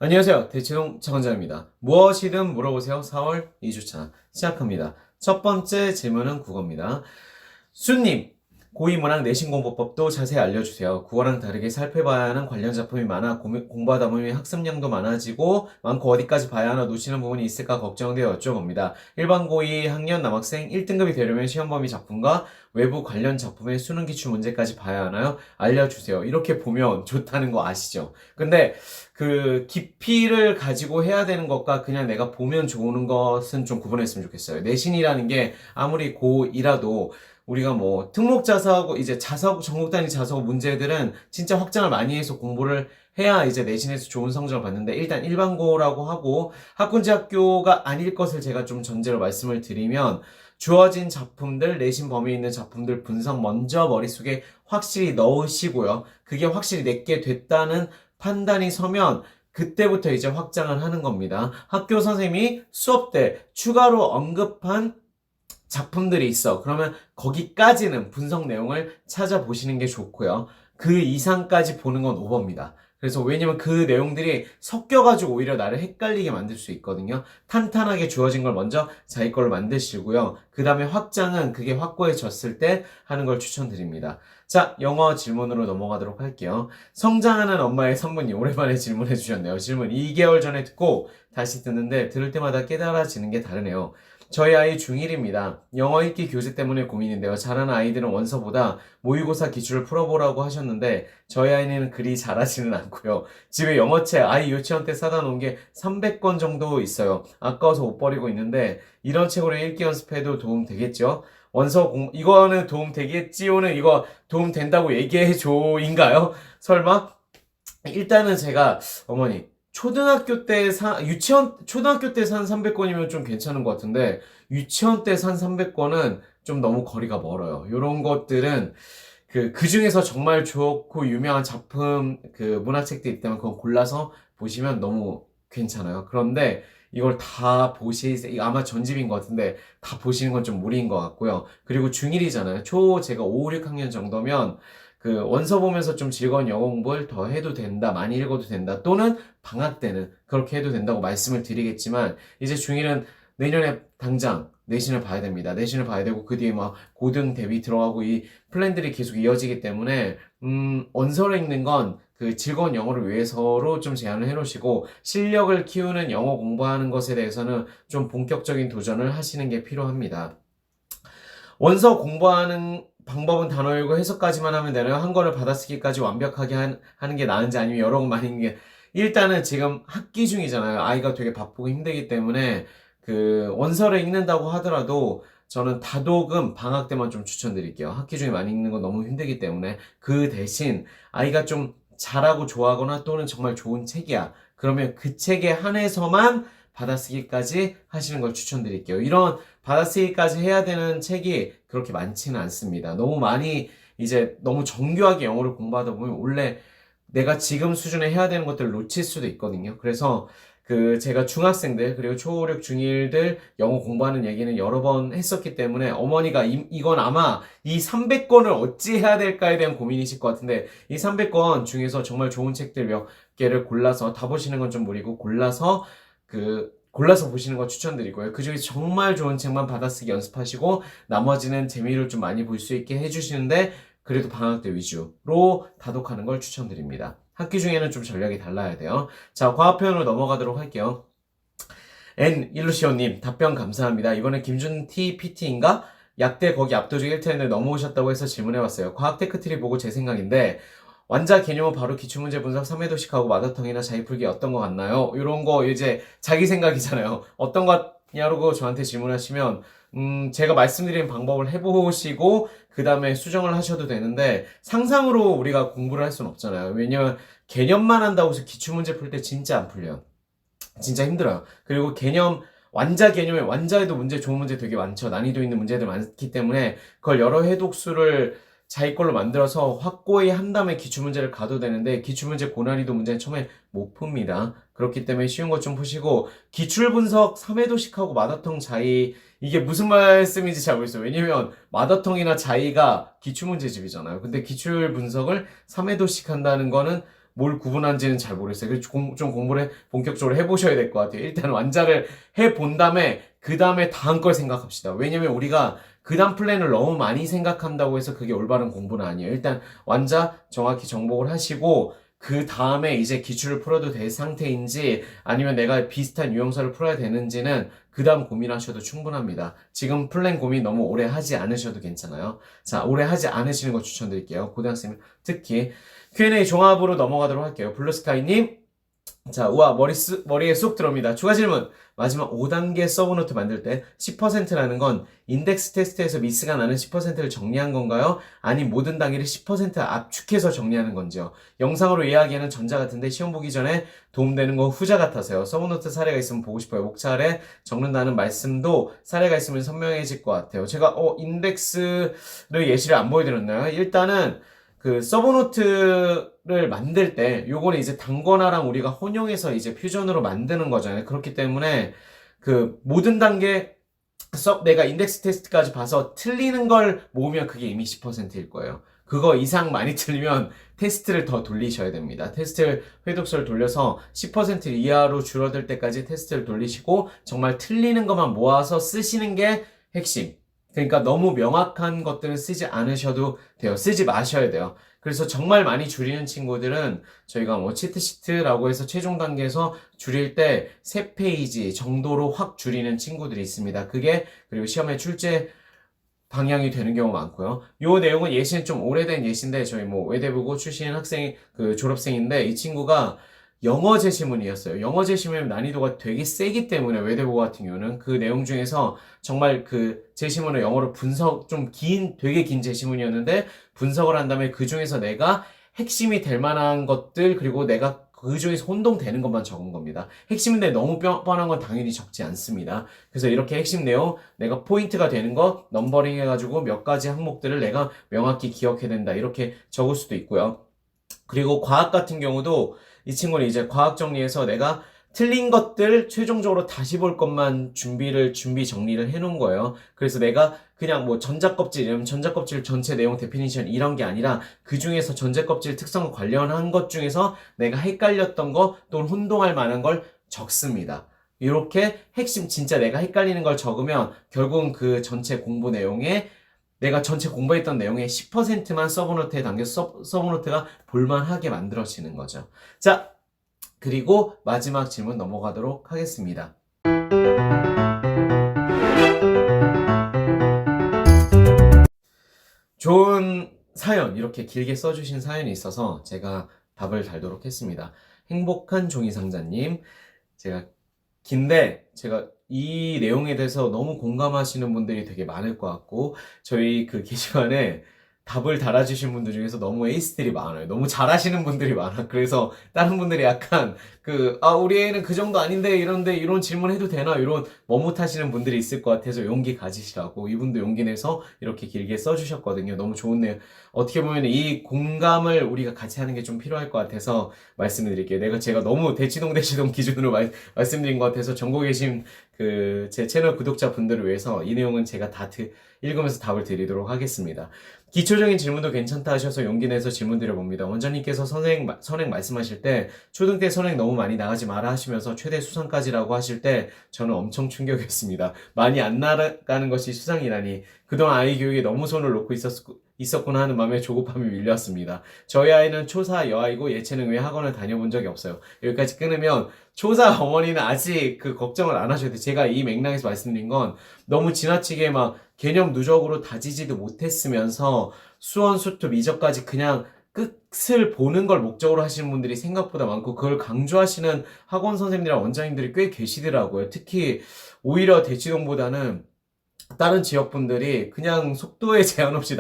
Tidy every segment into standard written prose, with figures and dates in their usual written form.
안녕하세요. 대치동 차관장입니다. 무엇이든 물어보세요. 4월 2주차 시작합니다. 첫 번째 질문은 국어입니다. 수님, 고2문학 내신공부법도 자세히 알려주세요. 국어랑 다르게 살펴봐야 하는 관련 작품이 많아 공부하다 보면 학습량도 많고 어디까지 봐야 하나 놓치는 부분이 있을까 걱정되어 여쭤봅니다. 일반 고2 학년 남학생 1등급이 되려면 시험 범위 작품과 외부 관련 작품의 수능 기출 문제까지 봐야 하나요? 알려주세요. 이렇게 보면 좋다는 거 아시죠? 근데 그 깊이를 가지고 해야 되는 것과 그냥 내가 보면 좋은 것은 좀 구분했으면 좋겠어요. 내신이라는 게 아무리 고2라도 우리가 뭐 특목자사하고 이제 자사고 전국 단위 자사고 문제들은 진짜 확장을 많이 해서 공부를 해야 이제 내신에서 좋은 성적을 받는데, 일단 일반고라고 하고 학군제 학교가 아닐 것을 제가 좀 전제로 말씀을 드리면, 주어진 작품들, 내신 범위에 있는 작품들 분석 먼저 머릿속에 확실히 넣으시고요. 그게 확실히 내게 됐다는 판단이 서면 그때부터 이제 확장을 하는 겁니다. 학교 선생님이 수업 때 추가로 언급한 작품들이 있어. 그러면 거기까지는 분석 내용을 찾아보시는 게 좋고요. 그 이상까지 보는 건 오버입니다. 그래서 왜냐면 그 내용들이 섞여가지고 오히려 나를 헷갈리게 만들 수 있거든요. 탄탄하게 주어진 걸 먼저 자기 걸로 만드시고요. 그 다음에 확장은 그게 확고해졌을 때 하는 걸 추천드립니다. 자, 영어 질문으로 넘어가도록 할게요. 성장하는 엄마의 산모님, 오랜만에 질문해 주셨네요. 질문 2개월 전에 듣고 다시 듣는데 들을 때마다 깨달아지는 게 다르네요. 저희 아이 중1입니다. 영어 읽기 교재 때문에 고민인데요. 잘하는 아이들은 원서보다 모의고사 기출을 풀어보라고 하셨는데 저희 아이는 그리 잘하지는 않고요. 집에 영어책 아이 유치원 때 사다 놓은 게 300권 정도 있어요. 아까워서 못 버리고 있는데 이런 책으로 읽기 연습해도 도움 되겠죠? 이거는 도움 되겠지요는 이거 도움 된다고 얘기해줘인가요? 설마? 일단은 제가 어머니 초등학교 때 산 300권이면 좀 괜찮은 것 같은데, 유치원 때 산 300권은 좀 너무 거리가 멀어요. 요런 것들은, 그 중에서 정말 좋고 유명한 작품, 문화책들 있다면 그거 골라서 보시면 너무 괜찮아요. 그런데 이걸 다 이거 아마 전집인 것 같은데, 다 보시는 건 좀 무리인 것 같고요. 그리고 중1이잖아요. 제가 5, 6학년 정도면, 원서 보면서 좀 즐거운 영어 공부를 더 해도 된다, 많이 읽어도 된다, 또는 방학 때는 그렇게 해도 된다고 말씀을 드리겠지만, 이제 중1은 내년에 당장 내신을 봐야 됩니다. 내신을 봐야 되고, 그 뒤에 막 고등 대비 들어가고 이 플랜들이 계속 이어지기 때문에, 원서를 읽는 건 그 즐거운 영어를 위해서로 좀 제안을 해놓으시고, 실력을 키우는 영어 공부하는 것에 대해서는 좀 본격적인 도전을 하시는 게 필요합니다. 원서 공부하는 방법은 단어 읽고 해석까지만 하면 되나요? 한 권을 받아쓰기까지 완벽하게 하는 게 나은지, 아니면 여러 권 많이 읽는 게. 일단은 지금 학기 중이잖아요. 아이가 되게 바쁘고 힘들기 때문에 원서를 읽는다고 하더라도 저는 다독은 방학 때만 좀 추천드릴게요. 학기 중에 많이 읽는 건 너무 힘들기 때문에. 그 대신 아이가 좀 잘하고 좋아하거나 또는 정말 좋은 책이야, 그러면 그 책에 한해서만 받아쓰기까지 하시는 걸 추천드릴게요. 이런 받아쓰기까지 해야 되는 책이 그렇게 많지는 않습니다. 너무 많이 이제 너무 정교하게 영어를 공부하다 보면 원래 내가 지금 수준에 해야 되는 것들을 놓칠 수도 있거든요. 그래서 제가 중학생들 그리고 초5, 6, 중1들 영어 공부하는 얘기는 여러 번 했었기 때문에, 어머니가 이건 아마 이 300권을 어찌 해야 될까에 대한 고민이실 것 같은데, 이 300권 중에서 정말 좋은 책들 몇 개를 골라서, 다 보시는 건 좀 무리고 골라서 보시는 거 추천드리고요. 그 중에 정말 좋은 책만 받아쓰기 연습하시고 나머지는 재미를 좀 많이 볼 수 있게 해주시는데, 그래도 방학 때 위주로 다독하는 걸 추천드립니다. 학기 중에는 좀 전략이 달라야 돼요. 자, 과학 표현으로 넘어가도록 할게요. 일루시오님, 답변 감사합니다. 이번에 김준티 PT인가? 약대 거기 압도적 1텐을 넘어오셨다고 해서 질문해봤어요. 과학 테크트리 보고 제 생각인데, 완자 개념은 바로 기출문제 분석 3회도식하고 마더텅이나 자기풀기 어떤 거 같나요? 이런 거 이제 자기 생각이잖아요. 어떤 거 같냐고 저한테 질문하시면, 제가 말씀드린 방법을 해보시고 그 다음에 수정을 하셔도 되는데, 상상으로 우리가 공부를 할 수는 없잖아요. 왜냐면 개념만 한다고 해서 기출문제 풀 때 진짜 안 풀려요. 진짜 힘들어요. 그리고 완자에도 좋은 문제 되게 많죠. 난이도 있는 문제들 많기 때문에 그걸 여러 해독수를 자기 걸로 만들어서 확고히 한 다음에 기출문제를 가도 되는데, 기출문제 고난이도 문제는 처음에 못 풉니다. 그렇기 때문에 쉬운 것 좀 푸시고, 기출분석 3회도식하고 마더텅 자이, 이게 무슨 말씀인지 잘 모르겠어요. 왜냐면 마더텅이나 자이가 기출문제집이잖아요. 근데 기출분석을 3회도식 한다는 거는 뭘 구분하는지는 잘 모르겠어요. 그래서 좀 공부를 본격적으로 해보셔야 될 것 같아요. 일단 완자를 해본 다음에 그 다음에 다음 걸 생각합시다. 왜냐면 우리가 그 다음 플랜을 너무 많이 생각한다고 해서 그게 올바른 공부는 아니에요. 일단 완자 정확히 정복을 하시고 그 다음에 이제 기출을 풀어도 될 상태인지 아니면 내가 비슷한 유형서를 풀어야 되는지는 그 다음 고민하셔도 충분합니다. 지금 플랜 고민 너무 오래 하지 않으셔도 괜찮아요. 자, 오래 하지 않으시는 거 추천드릴게요. 고등학생 특히 Q&A 종합으로 넘어가도록 할게요. 블루스카이님, 자, 우와, 머리에 쏙 들어옵니다. 추가 질문. 마지막 5단계 서브노트 만들 때 10%라는 건 인덱스 테스트에서 미스가 나는 10%를 정리한 건가요? 아님 모든 단계를 10% 압축해서 정리하는 건지요? 영상으로 이야기하는 전자 같은데 시험 보기 전에 도움되는 건 후자 같아서요. 서브노트 사례가 있으면 보고 싶어요. 목차 아래 적는다는 말씀도 사례가 있으면 선명해질 것 같아요. 제가 인덱스를 예시를 안 보여드렸나요? 일단은 그 서브노트를 만들 때 요거는 이제 단권화랑 우리가 혼용해서 이제 퓨전으로 만드는 거잖아요. 그렇기 때문에 그 모든 단계 내가 인덱스 테스트까지 봐서 틀리는 걸 모으면 그게 이미 10%일 거예요. 그거 이상 많이 틀리면 테스트를 더 돌리셔야 됩니다. 테스트를 회독서를 돌려서 10% 이하로 줄어들 때까지 테스트를 돌리시고 정말 틀리는 것만 모아서 쓰시는 게 핵심. 그러니까 너무 명확한 것들은 쓰지 않으셔도 돼요. 쓰지 마셔야 돼요. 그래서 정말 많이 줄이는 친구들은 저희가 뭐 치트시트라고 해서 최종 단계에서 줄일 때 3페이지 정도로 확 줄이는 친구들이 있습니다. 그게 그리고 시험에 출제 방향이 되는 경우가 많고요. 요 내용은 예시는 좀 오래된 예시인데 저희 뭐 외대부고 출신 학생 그 졸업생인데 이 친구가 영어 제시문이었어요. 영어 제시문 난이도가 되게 세기 때문에 외대부고 같은 경우는 그 내용 중에서 정말 그 제시문을 영어로 되게 긴 제시문이었는데 분석을 한 다음에 그 중에서 내가 핵심이 될 만한 것들 그리고 내가 그 중에서 혼동되는 것만 적은 겁니다. 핵심인데 너무 뻔한 건 당연히 적지 않습니다. 그래서 이렇게 핵심 내용, 내가 포인트가 되는 거 넘버링 해가지고 몇 가지 항목들을 내가 명확히 기억해야 된다. 이렇게 적을 수도 있고요. 그리고 과학 같은 경우도 이 친구는 이제 과학 정리해서 내가 틀린 것들 최종적으로 다시 볼 것만 준비 정리를 해놓은 거예요. 그래서 내가 그냥 뭐 전자껍질 이러면 전자껍질 전체 내용 데피니션 이런 게 아니라 그 중에서 전자껍질 특성 관련한 것 중에서 내가 헷갈렸던 거 또는 혼동할 만한 걸 적습니다. 이렇게 핵심 진짜 내가 헷갈리는 걸 적으면 결국은 그 전체 공부 내용에 내가 전체 공부했던 내용의 10%만 서브노트에 담겨서 서브노트가 볼만하게 만들어지는 거죠. 자, 그리고 마지막 질문 넘어가도록 하겠습니다. 좋은 사연, 이렇게 길게 써주신 사연이 있어서 제가 답을 달도록 했습니다. 행복한 종이상자님, 제가 이 내용에 대해서 너무 공감하시는 분들이 되게 많을 것 같고, 저희 그 게시판에 답을 달아주신 분들 중에서 너무 에이스들이 많아요. 너무 잘하시는 분들이 많아. 그래서 다른 분들이 약간 우리 애는 그 정도 아닌데 이런데 이런 질문 해도 되나? 이런 머뭇하시는 분들이 있을 것 같아서 용기 가지시라고 이분도 용기 내서 이렇게 길게 써주셨거든요. 너무 좋네요. 어떻게 보면 이 공감을 우리가 같이 하는 게 좀 필요할 것 같아서 말씀을 드릴게요. 제가 너무 대치동 기준으로 말씀드린 것 같아서 전국에 계신 제 채널 구독자분들을 위해서 이 내용은 제가 다 읽으면서 답을 드리도록 하겠습니다. 기초적인 질문도 괜찮다 하셔서 용기 내서 질문 드려봅니다. 원장님께서 선행 말씀하실 때 초등 때 선행 너무 많이 나가지 마라 하시면서 최대 수상까지라고 하실 때 저는 엄청 충격이었습니다. 많이 안 나가는 것이 수상이라니 그동안 아이 교육에 너무 손을 놓고 있었구나 하는 마음에 조급함이 밀려왔습니다. 저희 아이는 초사 여아이고 예체능 외 학원을 다녀본 적이 없어요. 여기까지 끊으면 초사 어머니는 아직 걱정을 안 하셔도 돼요. 제가 이 맥락에서 말씀드린 건 너무 지나치게 개념 누적으로 다지지도 못했으면서 수원, 수투, 미적까지 그냥 끝을 보는 걸 목적으로 하시는 분들이 생각보다 많고 그걸 강조하시는 학원 선생님이랑 원장님들이 꽤 계시더라고요. 특히 오히려 대치동보다는 다른 지역분들이 그냥 속도에 제한 없이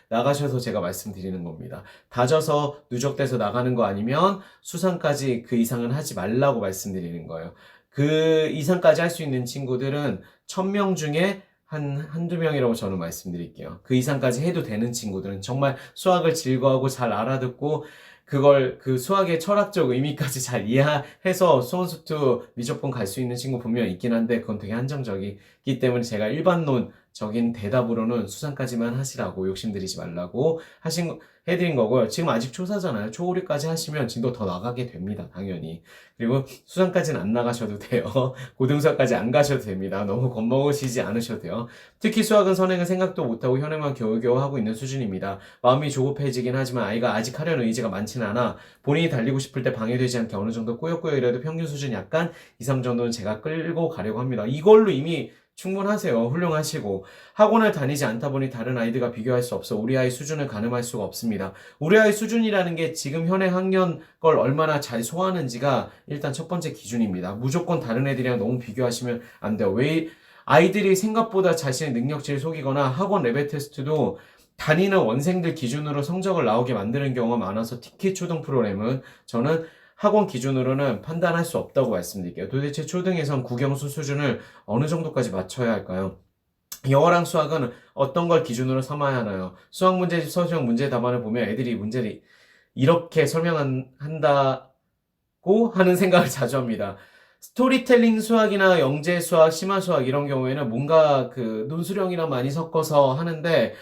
나가셔서 제가 말씀드리는 겁니다. 다져서 누적돼서 나가는 거 아니면 수상까지 그 이상은 하지 말라고 말씀드리는 거예요. 그 이상까지 할 수 있는 친구들은 1000명 중에 한두 명이라고 저는 말씀드릴게요. 그 이상까지 해도 되는 친구들은 정말 수학을 즐거워하고 잘 알아듣고 그걸 수학의 철학적 의미까지 잘 이해해서 수원수투 미적분 갈 수 있는 친구 분명 있긴 한데 그건 되게 한정적이기 때문에 제가 일반론 적인 대답으로는 수상까지만 하시라고 욕심들이지 말라고 해드린 거고요. 지금 아직 초사잖아요. 초5류까지 하시면 진도 더 나가게 됩니다. 당연히. 그리고 수상까지는 안 나가셔도 돼요. 고등수학까지 안 가셔도 됩니다. 너무 겁먹으시지 않으셔도 돼요. 특히 수학은 선행은 생각도 못하고 현행만 겨우겨우 하고 있는 수준입니다. 마음이 조급해지긴 하지만 아이가 아직 하려는 의지가 많지는 않아 본인이 달리고 싶을 때 방해되지 않게 어느 정도 꾸역꾸역이라도 평균 수준 약간 이상 정도는 제가 끌고 가려고 합니다. 이걸로 이미 충분하세요. 훌륭하시고 학원을 다니지 않다 보니 다른 아이들과 비교할 수 없어 우리 아이 수준을 가늠할 수가 없습니다. 우리 아이 수준이라는 게 지금 현행 학년 걸 얼마나 잘 소화하는지가 일단 첫 번째 기준입니다. 무조건 다른 애들이랑 너무 비교하시면 안 돼요. 왜 아이들이 생각보다 자신의 능력치를 속이거나 학원 레벨 테스트도 다니는 원생들 기준으로 성적을 나오게 만드는 경우가 많아서 특히 초등 프로그램은 저는 학원 기준으로는 판단할 수 없다고 말씀드릴게요. 도대체 초등에선 국영수 수준을 어느 정도까지 맞춰야 할까요? 영어랑 수학은 어떤 걸 기준으로 삼아야 하나요? 수학 문제집, 서술형 문제 답안을 보면 애들이 문제를 이렇게 설명한다고 하는 생각을 자주 합니다. 스토리텔링 수학이나 영재 수학, 심화 수학 이런 경우에는 뭔가 그 논술형이랑 많이 섞어서 하는데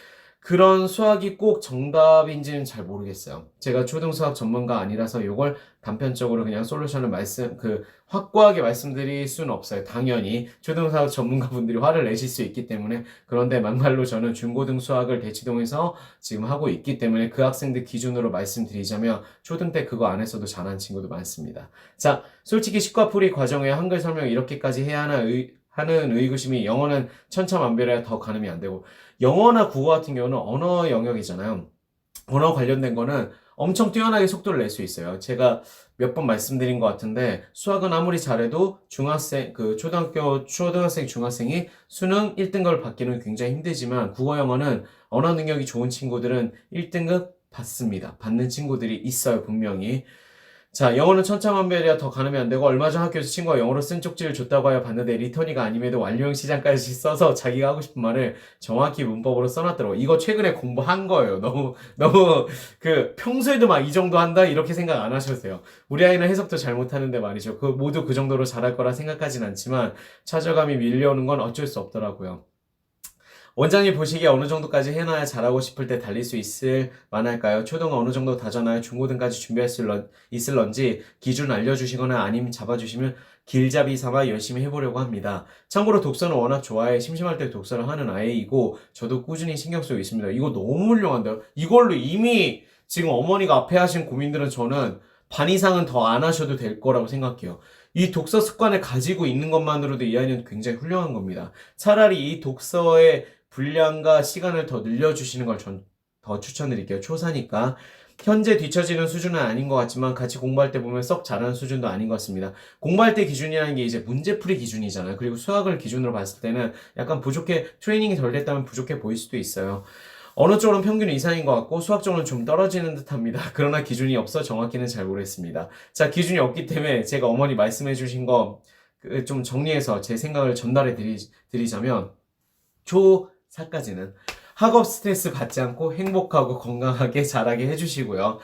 그런 수학이 꼭 정답인지는 잘 모르겠어요. 제가 초등수학 전문가 아니라서 이걸 단편적으로 그냥 솔루션을 확고하게 말씀드릴 수는 없어요. 당연히 초등수학 전문가분들이 화를 내실 수 있기 때문에 그런데 막말로 저는 중고등 수학을 대치동에서 지금 하고 있기 때문에 그 학생들 기준으로 말씀드리자면 초등 때 그거 안 했어도 잘하는 친구도 많습니다. 자, 솔직히 식과풀이 과정에 한글 설명 이렇게까지 해야 하나 하는 의구심이 영어는 천차만별이라 더 가늠이 안 되고 영어나 국어 같은 경우는 언어 영역이잖아요. 언어 관련된 거는 엄청 뛰어나게 속도를 낼 수 있어요. 제가 몇 번 말씀드린 것 같은데 수학은 아무리 잘해도 초등학생, 중학생이 수능 1등급을 받기는 굉장히 힘들지만 국어, 영어는 언어 능력이 좋은 친구들은 1등급 받습니다. 받는 친구들이 있어요, 분명히. 자, 영어는 천차만별이라 더 가늠이 안 되고 얼마 전 학교에서 친구가 영어로 쓴 쪽지를 줬다고 하여 봤는데 리턴이가 아님에도 완료형 시장까지 써서 자기가 하고 싶은 말을 정확히 문법으로 써놨더라고. 이거 최근에 공부한 거예요. 너무 평소에도 막 이 정도 한다 이렇게 생각 안 하셔도 돼요. 우리 아이는 해석도 잘 못하는데 말이죠. 모두 그 정도로 잘할 거라 생각하진 않지만 좌절감이 밀려오는 건 어쩔 수 없더라고요. 원장님 보시기에 어느 정도까지 해놔야 잘하고 싶을 때 달릴 수 있을 만할까요? 초등 어느 정도 다져놔야 중고등까지 준비할 수 있을런지 기준 알려주시거나 아니면 잡아주시면 길잡이 삼아 열심히 해보려고 합니다. 참고로 독서는 워낙 좋아해 심심할 때 독서를 하는 아이이고 저도 꾸준히 신경 쓰고 있습니다. 이거 너무 훌륭한데요? 이걸로 이미 지금 어머니가 앞에 하신 고민들은 저는 반 이상은 더 안 하셔도 될 거라고 생각해요. 이 독서 습관을 가지고 있는 것만으로도 이 아이는 굉장히 훌륭한 겁니다. 차라리 이 독서의 분량과 시간을 더 늘려주시는 걸 전 더 추천드릴게요. 초사니까. 현재 뒤처지는 수준은 아닌 것 같지만 같이 공부할 때 보면 썩 잘하는 수준도 아닌 것 같습니다. 공부할 때 기준이라는 게 이제 문제풀이 기준이잖아요. 그리고 수학을 기준으로 봤을 때는 약간 트레이닝이 덜 됐다면 부족해 보일 수도 있어요. 언어 쪽은 평균 이상인 것 같고 수학 쪽은 좀 떨어지는 듯 합니다. 그러나 기준이 없어 정확히는 잘 모르겠습니다. 자, 기준이 없기 때문에 제가 어머니 말씀해 주신 거 좀 정리해서 제 생각을 전달해 드리자면 초4까지는 학업 스트레스 받지 않고 행복하고 건강하게 자라게 해주시고요.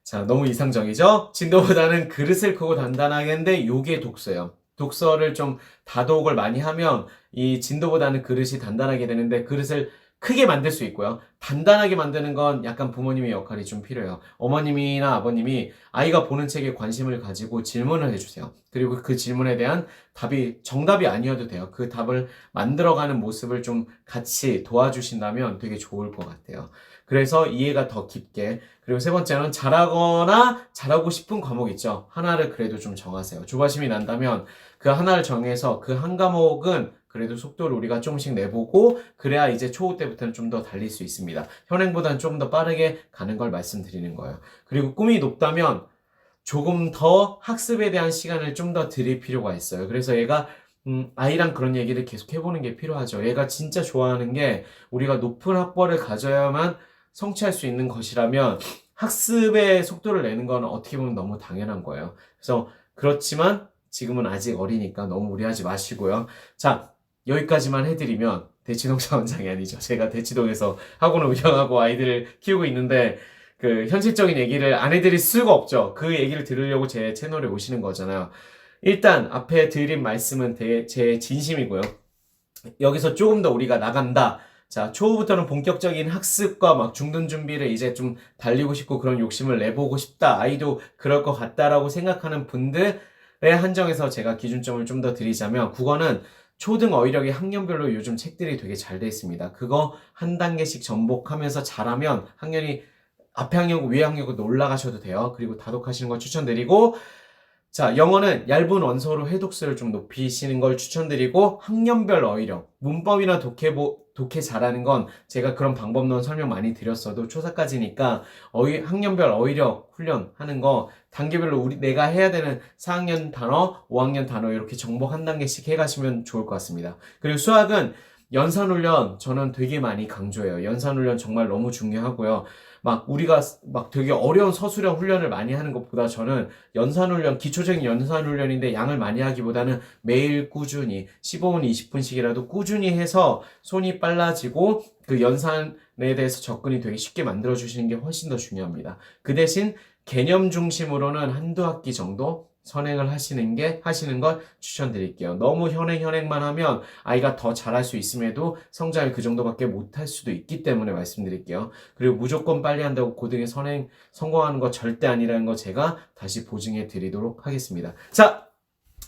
자, 너무 이상적이죠? 진도보다는 그릇을 크고 단단하게 했는데 요게 독서예요. 독서를 좀 다독을 많이 하면 이 진도보다는 그릇이 단단하게 되는데 그릇을 크게 만들 수 있고요. 단단하게 만드는 건 약간 부모님의 역할이 좀 필요해요. 어머님이나 아버님이 아이가 보는 책에 관심을 가지고 질문을 해주세요. 그리고 그 질문에 대한 답이 정답이 아니어도 돼요. 그 답을 만들어가는 모습을 좀 같이 도와주신다면 되게 좋을 것 같아요. 그래서 이해가 더 깊게. 그리고 세 번째는 잘하거나 잘하고 싶은 과목 있죠. 하나를 그래도 좀 정하세요. 조바심이 난다면 그 하나를 정해서 그 한 과목은 그래도 속도를 우리가 조금씩 내보고 그래야 이제 초5 때부터는 좀 더 달릴 수 있습니다. 현행보다는 좀 더 빠르게 가는 걸 말씀드리는 거예요. 그리고 꿈이 높다면 조금 더 학습에 대한 시간을 좀 더 드릴 필요가 있어요. 그래서 얘가 아이랑 그런 얘기를 계속 해보는 게 필요하죠. 얘가 진짜 좋아하는 게 우리가 높은 학벌을 가져야만 성취할 수 있는 것이라면 학습의 속도를 내는 건 어떻게 보면 너무 당연한 거예요. 그래서 그렇지만 지금은 아직 어리니까 너무 무리하지 마시고요. 자, 여기까지만 해드리면 대치동 차원장이 아니죠. 제가 대치동에서 학원을 운영하고 아이들을 키우고 있는데 현실적인 얘기를 안 해드릴 수가 없죠. 그 얘기를 들으려고 제 채널에 오시는 거잖아요. 일단 앞에 드린 말씀은 제 진심이고요. 여기서 조금 더 우리가 나간다. 자, 초부터는 본격적인 학습과 막 중등 준비를 이제 좀 달리고 싶고 그런 욕심을 내보고 싶다. 아이도 그럴 것 같다라고 생각하는 분들의 한정에서 제가 기준점을 좀 더 드리자면 국어는 초등 어휘력이 학년별로 요즘 책들이 되게 잘 돼 있습니다. 그거 한 단계씩 전복하면서 잘하면 학년이 앞에 학년, 위에 학년도 올라가셔도 돼요. 그리고 다독하시는 거 추천드리고 자, 영어는 얇은 원서로 해독수를 좀 높이시는 걸 추천드리고 학년별 어휘력, 문법이나 독해 잘하는 건 제가 그런 방법론 설명 많이 드렸어도 초사까지니까 학년별 어휘력 훈련하는 거 단계별로 내가 해야 되는 4학년 단어, 5학년 단어 이렇게 정복 한 단계씩 해가시면 좋을 것 같습니다. 그리고 수학은 연산훈련 저는 되게 많이 강조해요. 연산훈련 정말 너무 중요하고요. 막 우리가 막 되게 어려운 서술형 훈련을 많이 하는 것보다 저는 연산훈련, 기초적인 연산훈련인데 양을 많이 하기보다는 매일 꾸준히 15분, 20분씩이라도 꾸준히 해서 손이 빨라지고 그 연산에 대해서 접근이 되게 쉽게 만들어주시는 게 훨씬 더 중요합니다. 그 대신 개념 중심으로는 한두 학기 정도 선행을 하시는 걸 추천드릴게요. 너무 현행만 하면 아이가 더 잘할 수 있음에도 성장을 그 정도밖에 못할 수도 있기 때문에 말씀드릴게요. 그리고 무조건 빨리 한다고 고등에 성공하는 거 절대 아니라는 거 제가 다시 보증해 드리도록 하겠습니다. 자,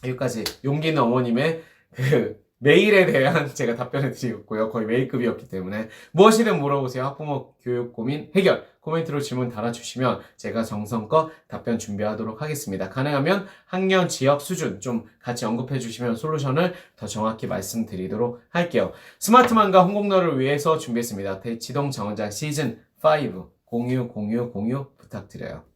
여기까지 용기 있는 어머님의 그 메일에 대한 제가 답변을 드리겠고요. 거의 메일급이었기 때문에 무엇이든 물어보세요. 학부모 교육 고민 해결 코멘트로 질문 달아주시면 제가 정성껏 답변 준비하도록 하겠습니다. 가능하면 학년 지역 수준 좀 같이 언급해 주시면 솔루션을 더 정확히 말씀드리도록 할게요. 스마트만과 홍콩너를 위해서 준비했습니다. 대치동 정원장 시즌 5 공유 부탁드려요.